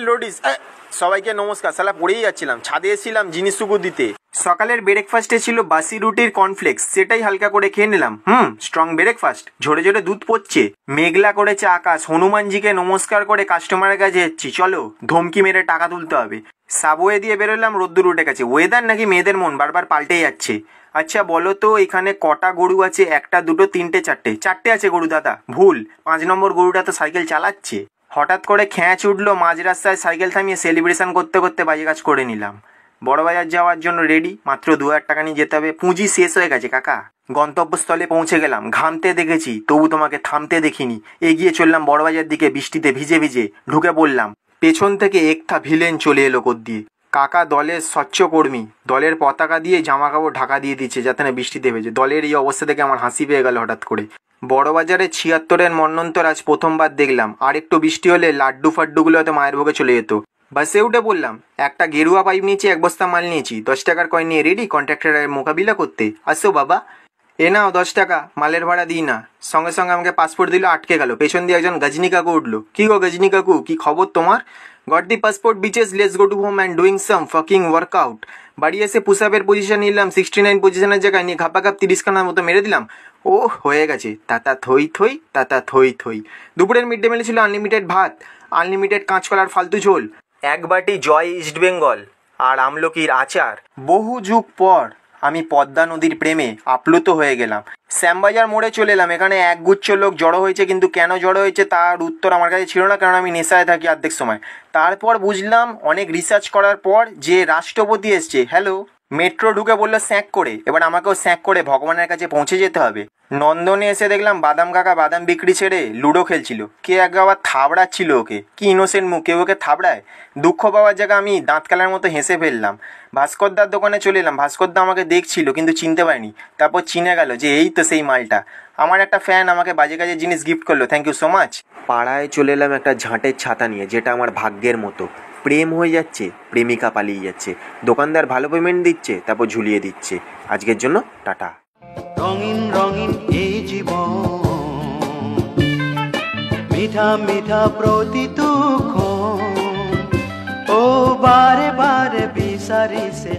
লোডিস সবাইকে নমস্কার। সালা পড়েই যাচ্ছিলাম, ছাদে এসেছিলাম জিনিসটুকু দিতে। সকালের ব্রেকফাস্টে ছিল বাসি রুটির কর্নফ্লেক্স, সেটাই হালকা করে খেয়ে নিলাম। Strong breakfast. ঝরে ঝরে দুধ পড়ছে, মেঘলা করেছে আকাশ। হনুমানজিকে নমস্কার করে কাস্টমারের কাছে যাচ্ছি, চলো ধমকি মেরে টাকা তুলতে হবে। সাবওয়ে দিয়ে বেরোলাম, রোদ্দুর উঠে গেছে। ওয়েদার নাকি মেয়েদের মন বারবার পাল্টে যাচ্ছে। আচ্ছা বলো তো এখানে কটা গরু আছে? একটা, দুটো, তিনটে, চারটে? চারটে আছে গরু দাদা। ভুল, 5 নম্বর গরুটা তো সাইকেল চালাচ্ছে। হঠাৎ করে খ্যাঁচ উঠলো, মাঝ রাস্তায় সাইকেল থামিয়ে সেলিব্রেশন করতে করতে বাজে কাজ করে নিলাম। বড়বাজার যাওয়ার জন্য রেডি, মাত্র 2000 টাকা নিয়ে যেতে হবে। পুঁজি শেষ হয়ে গেছে কাকা। গন্তব্যস্থলে পৌঁছে গেলাম, ঘামতে দেখেছি তবু তোমাকে থামতে দেখিনি। এগিয়ে চললাম বড়বাজার দিকে, বৃষ্টিতে ভিজে ভিজে ঢুকে পড়লাম। পেছন থেকে একটা ভিলেন চলে এলো কোদ দিয়ে। কাকা দলের স্বচ্ছ কর্মী, দলের পতাকা দিয়ে জামা কাপড় ঢাকা দিয়ে দিচ্ছে যাতে না বৃষ্টিতে ভেজে। দলের এই অবস্থা দেখে আমার হাসি পেয়ে গেল হঠাৎ করে। বড়বাজারে 76-এর মন্বন্তর আজ প্রথমবার দেখলাম। আর একটু বৃষ্টি হলে লাড্ডু ফাড্ডুগুলো হয়তো মায়ের ভোগে চলে যেত। বাসে উঠে বললাম, একটা গেরুয়া পাইপ নিয়েছি, 1 বস্তা মাল নিয়েছি, 10 টাকার কয়েন নিয়ে রেডি কন্ট্রাক্টরের মোকাবিলা করতে। আসো বাবা, এ নাও 10 টাকা, মালের ভাড়া দিই না। সঙ্গে সঙ্গে আমাকে পাসপোর্ট দিল, আটকে গেল। পেছন দিয়ে একজন গজনী কাকু উঠলো। কি গো গজনী কাকু, কি খবর তোমার? Goat the passport bitches, let's go to home and doing some fucking workout. বাড়ি এসে পুশআপের পজিশন নিলাম, 69 পজিশনের জায়গায় নিয়ে ঘাপাঘাপ 30 খানার মতো মেরে দিলাম। ও হয়ে গেছে, তাতা থই থই, তাতা থই থই। দুপুরের মিড ডে মিলে ছিল আনলিমিটেড ভাত, আনলিমিটেড কাঁচকলার ফালতু ঝোল, 1 বাটি জয় ইস্ট বেঙ্গল আর আমলকির আচার। বহু যুগ পর আমি পদ্মা নদীর প্রেমে আপ্লুত হয়ে গেলাম। শ্যামবাজার মোড়ে চলে এলাম। এখানে একগুচ্ছ লোক জড়ো হয়েছে, কিন্তু কেন জড়ো হয়েছে তার উত্তর আমার কাছে ছিল না, কারণ আমি নেশায় থাকি অর্ধেক সময়। তারপর বুঝলাম অনেক রিসার্চ করার পর যে রাষ্ট্রপতি এসছে। হ্যালো। মেট্রো ঢুকে বললো স্যাঁক করে, এবার আমাকেও স্যাঁক করে ভগবানের কাছে পৌঁছে যেতে হবে। নন্দনে এসে দেখলাম বাদাম কাকা বাদাম বিক্রি ছেড়ে লুডো খেলছিল। কে এক আবার থাবড়াচ্ছিল ওকে, কি ইনোসেন্ট মুখ, কেউ ওকে থাবড়ায়। দুঃখ পাওয়ার জায়গায় আমি দাঁত কালার মতো হেসে ফেললাম। ভাস্করদার দোকানে চলে এলাম। ভাস্করদা আমাকে দেখছিল কিন্তু চিনতে পারিনি। তারপর চিনে গেল যে এই তো সেই মালটা। আমার একটা ফ্যান আমাকে বাজে কাজের জিনিস গিফট করলো, থ্যাংক ইউ সো মাচ। পাড়ায় চলে এলাম একটা ঝাঁটের ছাতা নিয়ে, যেটা আমার ভাগ্যের মতো। প্রেম হয়ে যাচ্ছে, প্রেমিকা পালিয়ে যাচ্ছে, দোকানদার ভালো পেমেন্ট দিচ্ছে, তারপর ঝুলিয়ে দিচ্ছে। আজকের জন্য টাটা। রঙিন রঙিন এই জীবন, মিঠা মিঠা প্রতি দুঃখ, ও বারে বারে বিসারি সে